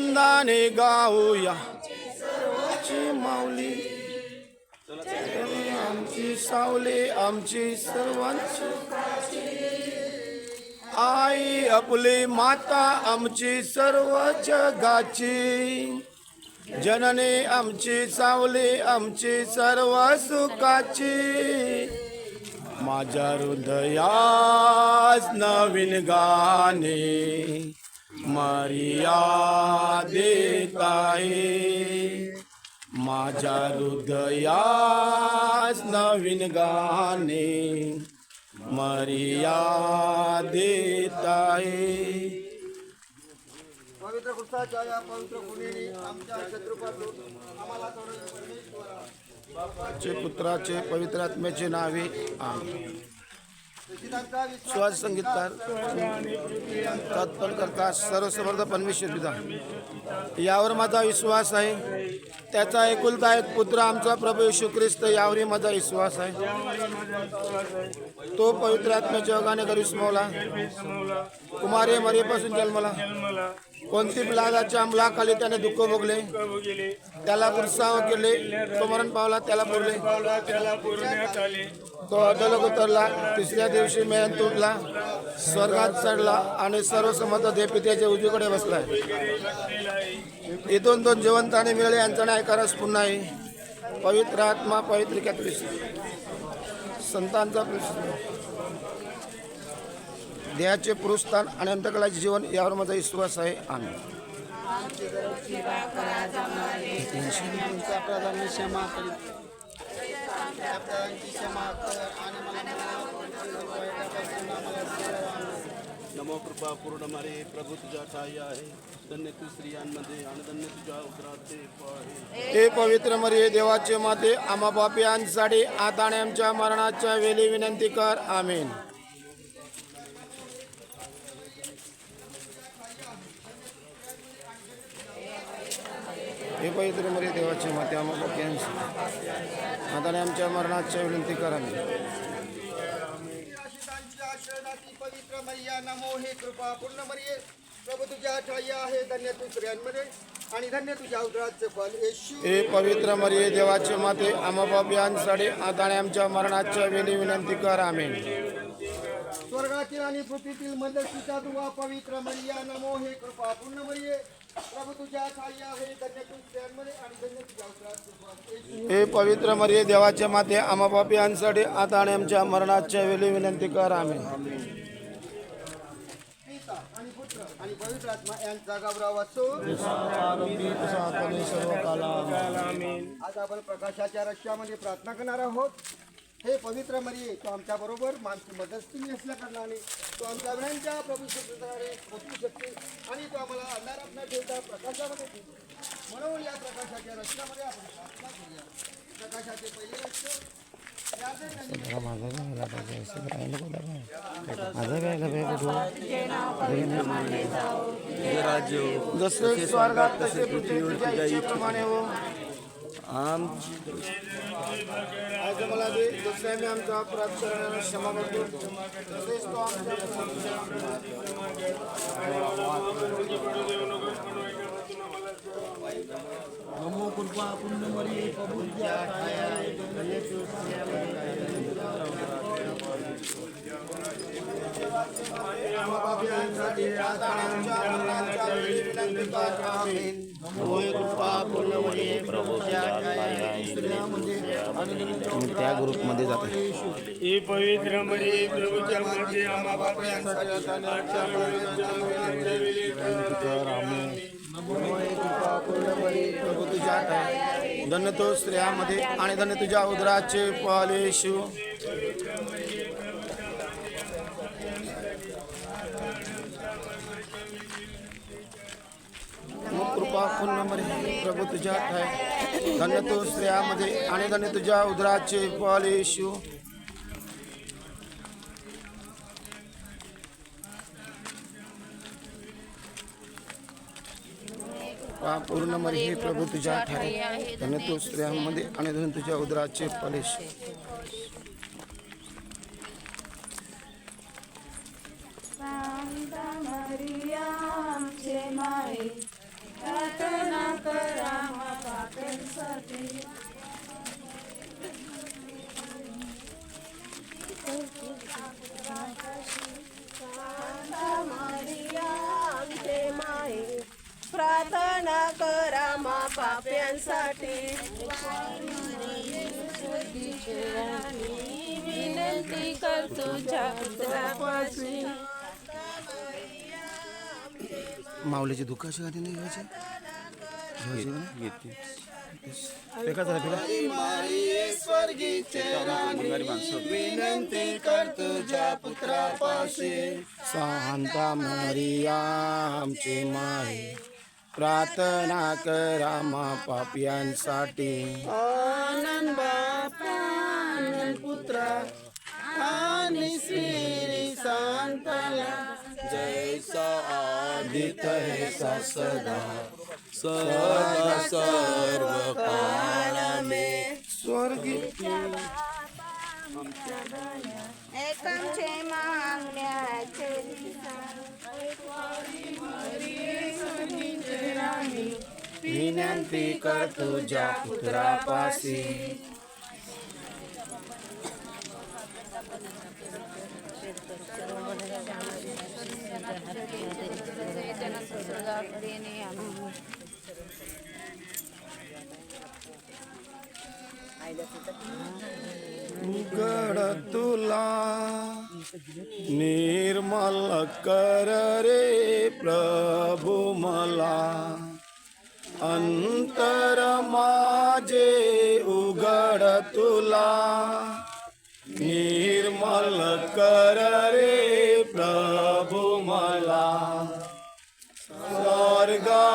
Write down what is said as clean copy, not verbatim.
आनंदाने गाऊया माऊली आमची सावली आमची सर्वांची आई आपली माता आमची सर्व जगाची जननी आमची सावली आमची सर्व सुखाची माझ्या हृदयास नवीन गाणे मरिया देत आहे माझ्या हृदयास नवीन गाणे मरिया देत आहे. पवित्र कृष्णाच्या या पवित्र कुणीने आमच्या शत्रूपासून आम्हाला बापाचे पुत्राचे पवित्र आत्म्याचे नावे आमेन. श्वास संगीतकार तत्पण करता सर्वसमर्थ परमेश्वर पिता यावर माझा विश्वास आहे त्याचा एकुलता एक पुत्र आमचा प्रभू येशू ख्रिस्त यावरही माझा विश्वास आहे तो पवित्र आत्म्याच्या योगाने गरिष्मवला कुमारी मरीपासून जन्मला कोणती लाजाच्या अंमलाखाली त्याने दुःख भोगले त्याला गुरसाव केले तो मरण पावला त्याला पुरले तो अधोलोक उतरला तिसऱ्या दिवशी मेहन तुटला स्वर्गात चढला आणि सर्वसमर्थ देवपित्याच्या उजवीकडे बसलाय. इथून दोन जिवंताने मिळाले यांचा न्यायकारस पुन्हा आहे पवित्र आत्मा पवित्र कॅथलिक संतांचा देहाचे पुरुषस्थान आणि अंतकलाचे जीवन यावर माझा विश्वास आहे. आम्ही नमो कृपा पूर्ण मारे प्रभू तुझ्या ठाई आहे धन्य तू स्त्रियांमध्ये आणि धन्य तुझ्या उदराचे फळ आहे. हे पवित्र मरिये देवाचे माते आम्हा पापियांसाठी आता आणि आमच्या मरणाच्या वेळी विनंती कर. आमेन. हे पवित्र मरिये देवाचे माते आम्हा पापियांसाठी आता आणि आमच्या मरणाच्या विनंती कर. आमेन. पवित्र मरिया नमो हे कृपा पूर्ण मरिये प्रभू तुझ्या ठाई आहे धन्य तू स्त्रियांमध्ये आणि धन्य तुझ्या उदराचे फळ येशू. हे पवित्र मरिये देवाचे माते आम्हा पापियांसाठी आता आणि आमच्या मरणाच्या वेळी विनंती कर. आमेन. स्वर्गातील आणि पृथ्वीतील मध्यस्थीचा दुवा पवित्र मरिया नमो हे कृपा पूर्ण मरिये प्रभू तुझ्या ठाई आहे धन्य तू स्त्रियांमध्ये आणि धन्य तुझ्या उदराचे फळ येशू. हे पवित्र मरिये देवाचे माते आम्हा पापियांसाठी आता आणि आमच्या मरणाच्या वेळी विनंती कर. आमेन. आणि पुत्र आणि पवित्र आत्मा यांचा गौरव असो. आज आपण प्रकाशाच्या रश्यामध्ये प्रार्थना करणार आहोत. हे पवित्र मरिये तो आमच्या बरोबर मानसी मदस्तीने असल्या कारणाने तो आमच्या विनंत्या प्रभू सुद्धारे पोचू शकते आणि तो आम्हाला अंधारात न ठेवता प्रकाशामध्ये ठेवतो. म्हणून या प्रकाशाच्या रश्यामध्ये आपण प्रार्थना करूया. प्रकाशाचे पहिले रश्य जसे स्वर्गात तसे पृथ्वीवरच्या इच्छेप्रमाणे हो आज मला दे जसे आम्ही आमचा अपराध करणाऱ्यांना क्षमा करतो तसेच तो नमो कृपा पूर्ण मरिये प्रभू तुझ्या ठाई आहे धन्य तू त्या ग्रुपमध्ये जाते. हे पवित्र मरिये प्रभूच्या माते आम्हा पापियांसाठी प्रभू तुझ्या ठाई धन्य तो स्त्रियांमध्ये आणि धन्य तुझ्या उदराचे फळ येशू. कृपा पूर्ण मरिये प्रभू तुझ्या ठाई धन्य तो स्त्रियांमध्ये आणि धन्य तुझ्या उदराचे फळ येशू. पूर्ण मरिये प्रभू तुझ्या ठाई धन्य तो स्त्रियांमध्ये आणि धन्य तुझ्या उदराचे फळ येशू. Santa Maria, Ave Maria, प्रार्थना करा मा पाप्यांसाठी विनंती कर तुझ्या पुत्रापाशी. माऊलीची दुःख अशी गादी नाही घ्यायची विनंती कर तुझ्या पुत्रापाशी. शांता मरिया आमची माय प्रार्थना करा मा पाप्यांसाठी. आनंद बापा आनंद पुत्रा आणि श्री संताला जैसा आदित है सा सदा सदा सर्व काळ में स्वर्गी एकमचे मागण्याचे विनंती कर तुझ्या पुत्रापाशी. उघड तुला निर्मल कर रे प्रभु मला. अंतर माझे उघड तुला निर्मल कर रे प्रभु मला. स्वर्गा